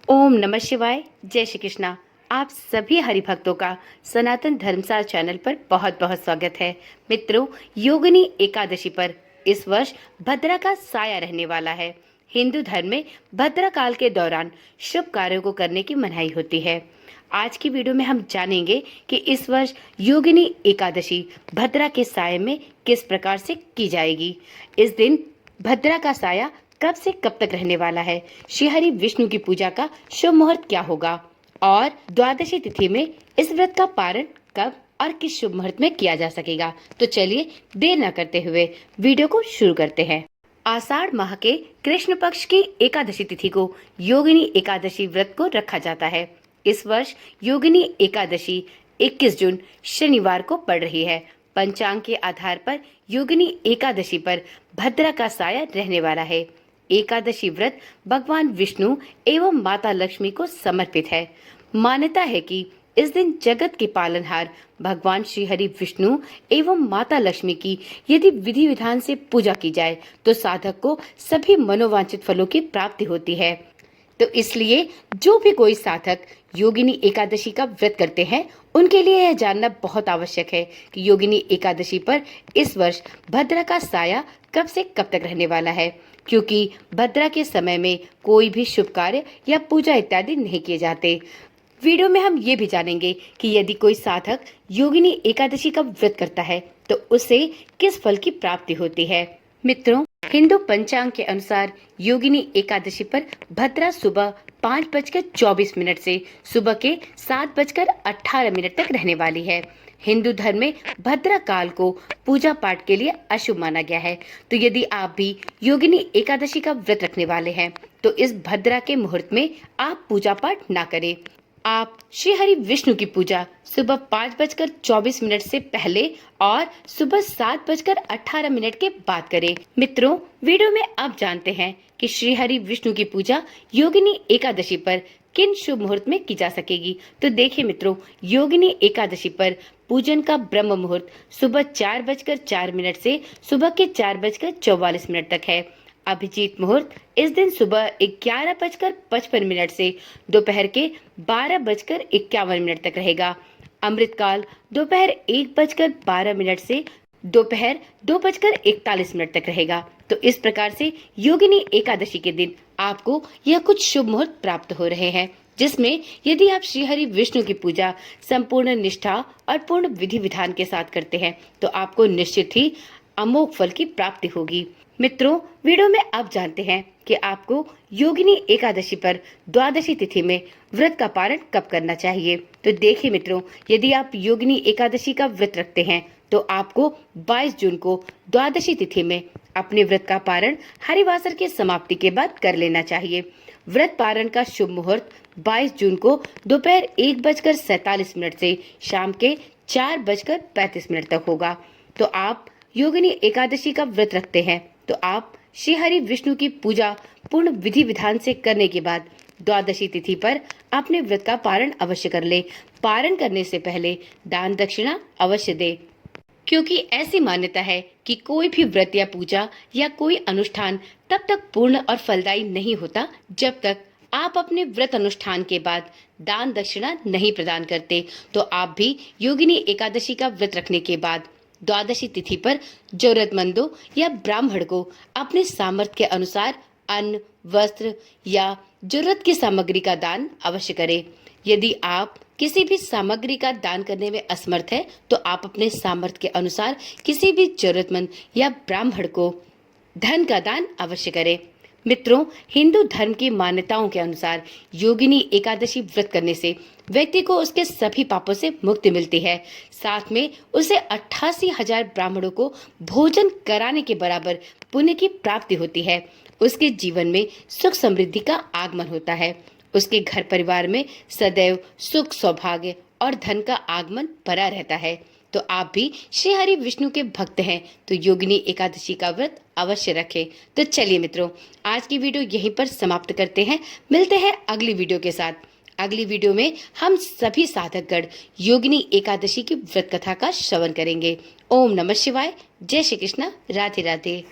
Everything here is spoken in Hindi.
ओम नमः शिवाय। जय श्री कृष्णा। आप सभी हरि भक्तों का सनातन धर्मसार चैनल पर बहुत बहुत स्वागत है। मित्रों, योगिनी एकादशी पर इस वर्ष भद्रा का साया रहने वाला है। हिंदू धर्म में भद्रा काल के दौरान शुभ कार्यों को करने की मनाही होती है। आज की वीडियो में हम जानेंगे कि इस वर्ष योगिनी एकादशी भद्रा के साये में किस प्रकार से की जाएगी। इस दिन भद्रा का साया कब से कब तक रहने वाला है, श्री हरि विष्णु की पूजा का शुभ मुहूर्त क्या होगा और द्वादशी तिथि में इस व्रत का पारण कब और किस शुभ मुहूर्त में किया जा सकेगा। तो चलिए देर न करते हुए वीडियो को शुरू करते हैं। आषाढ़ माह के कृष्ण पक्ष की एकादशी तिथि को योगिनी एकादशी व्रत को रखा जाता है। इस वर्ष योगिनी एकादशी 21 जून शनिवार को पड़ रही है। पंचांग के आधार पर योगिनी एकादशी पर भद्रा का साया रहने वाला है। एकादशी व्रत भगवान विष्णु एवं माता लक्ष्मी को समर्पित है। मान्यता है कि इस दिन जगत के पालनहार भगवान श्री हरि विष्णु एवं माता लक्ष्मी की यदि विधि विधान से पूजा की जाए तो साधक को सभी मनोवांछित फलों की प्राप्ति होती है। तो इसलिए जो भी कोई साधक योगिनी एकादशी का व्रत करते हैं उनके लिए यह जानना बहुत आवश्यक है कि योगिनी एकादशी पर इस वर्ष भद्रा का साया कब से कब तक रहने वाला है, क्योंकि भद्रा के समय में कोई भी शुभ कार्य या पूजा इत्यादि नहीं किए जाते। वीडियो में हम ये भी जानेंगे कि यदि कोई साधक योगिनी एकादशी का व्रत करता है तो उसे किस फल की प्राप्ति होती है। मित्रों, हिंदू पंचांग के अनुसार योगिनी एकादशी पर भद्रा सुबह 5:24 से सुबह के 7:18 तक रहने वाली है। हिंदू धर्म में भद्रा काल को पूजा पाठ के लिए अशुभ माना गया है। तो यदि आप भी योगिनी एकादशी का व्रत रखने वाले हैं तो इस भद्रा के मुहूर्त में आप पूजा पाठ ना करें। आप श्री हरि विष्णु की पूजा सुबह 5:24 से पहले और सुबह 7:18 के बाद करें। मित्रों, वीडियो में अब जानते हैं कि श्री हरि विष्णु की पूजा योगिनी एकादशी पर किन शुभ मुहूर्त में की जा सकेगी। तो देखिए मित्रों, योगिनी एकादशी पर पूजन का ब्रह्म मुहूर्त सुबह 4:04 से सुबह के 4:44 तक है। अभिजीत मुहूर्त इस दिन सुबह 11:55 से दोपहर के 12:51 तक रहेगा। अमृतकाल दोपहर 1:12 से दोपहर 2:41 तक रहेगा। तो इस प्रकार से योगिनी एकादशी के दिन आपको यह कुछ शुभ मुहूर्त प्राप्त हो रहे हैं, जिसमें यदि आप श्री हरि विष्णु की पूजा संपूर्ण निष्ठा और पूर्ण विधि विधान के साथ करते हैं तो आपको निश्चित ही अमोघ फल की प्राप्ति होगी। मित्रों, वीडियो में अब जानते हैं कि आपको योगिनी एकादशी पर द्वादशी तिथि में व्रत का पारण कब करना चाहिए। तो देखिए मित्रों, यदि आप योगिनी एकादशी का व्रत रखते हैं तो आपको 22 जून को द्वादशी तिथि में अपने व्रत का पारण हरिवासर के समाप्ति के बाद कर लेना चाहिए। व्रत पारण का शुभ मुहूर्त 22 जून को दोपहर 1:47 से शाम के 4:35 तक होगा। तो आप योगिनी एकादशी का व्रत रखते हैं तो आप श्री हरि विष्णु की पूजा पूर्ण विधि विधान से करने के बाद द्वादशी तिथि पर अपने व्रत का पारण अवश्य कर ले। पारण करने से पहले दान दक्षिणा अवश्य दे, क्योंकि ऐसी मान्यता है कि कोई भी व्रत या पूजा या कोई अनुष्ठान तब तक पूर्ण और फलदायी नहीं होता जब तक आप अपने व्रत अनुष्ठान के बाद दान दक्षिणा नहीं प्रदान करते। तो आप भी योगिनी एकादशी का व्रत रखने के बाद द्वादशी तिथि पर जरूरतमंदों या ब्राह्मण को अपने सामर्थ्य के अनुसार अन्न, वस्त्र या जरूरत की सामग्री का दान अवश्य करें। यदि आप किसी भी सामग्री का दान करने में असमर्थ है तो आप अपने सामर्थ्य के अनुसार किसी भी जरूरतमंद या ब्राह्मण को धन का दान अवश्य करें। मित्रों, हिंदू धर्म की मान्यताओं के अनुसार योगिनी एकादशी व्रत करने से व्यक्ति को उसके सभी पापों से मुक्ति मिलती है। साथ में उसे 88,000 ब्राह्मणों को भोजन कराने के बराबर पुण्य की प्राप्ति होती है। उसके जीवन में सुख समृद्धि का आगमन होता है। उसके घर परिवार में सदैव सुख, सौभाग्य और धन का आगमन बना रहता है। तो आप भी श्री हरि विष्णु के भक्त हैं तो योगिनी एकादशी का व्रत अवश्य रखें। तो चलिए मित्रों, आज की वीडियो यहीं पर समाप्त करते हैं। मिलते हैं अगली वीडियो के साथ। अगली वीडियो में हम सभी साधकगण योगिनी एकादशी की व्रत कथा का श्रवण करेंगे। ओम नमः शिवाय। जय श्री कृष्ण। राधे राधे।